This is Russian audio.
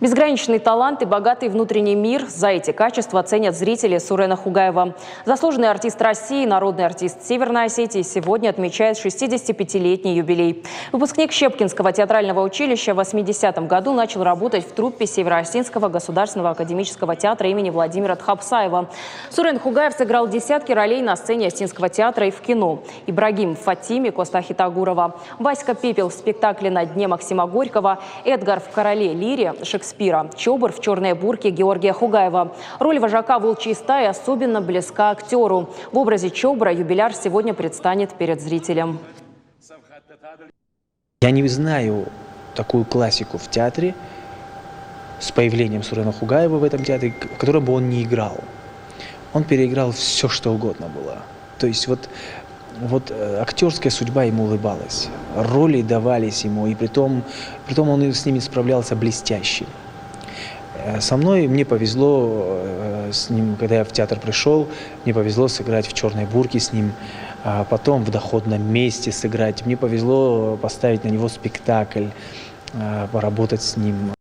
Безграничный талант и богатый внутренний мир – за эти качества ценят зрители Сурена Хугаева. Заслуженный артист России, народный артист Северной Осетии сегодня отмечает 65-летний юбилей. Выпускник Щепкинского театрального училища в 80-м году начал работать в труппе Северо-Осетинского государственного академического театра имени Владимира Тхапсаева. Сурен Хугаев сыграл десятки ролей на сцене Осетинского театра и в кино. Ибрагим в «Фатиме» Коста Хитагурова, Васька Пепел в спектакле «На дне» Максима Горького, Эдгар в «Короле Лире» Шекспира, Чобр в «Черной бурке» Георгия Хугаева. Роль вожака волчьей стаи особенно близка актеру. В образе Чобра юбиляр сегодня предстанет перед зрителем. Я не знаю такую классику в театре с появлением Сурена Хугаева в этом театре, в котором бы он не играл. Он переиграл все, что угодно было. То есть вот актерская судьба ему улыбалась, роли давались ему, и притом он с ними справлялся блестяще. Со мной мне повезло с ним, когда я в театр пришел, мне повезло сыграть в «Черной бурке» с ним, а потом в «Доходном месте» сыграть. Мне повезло поставить на него спектакль, поработать с ним.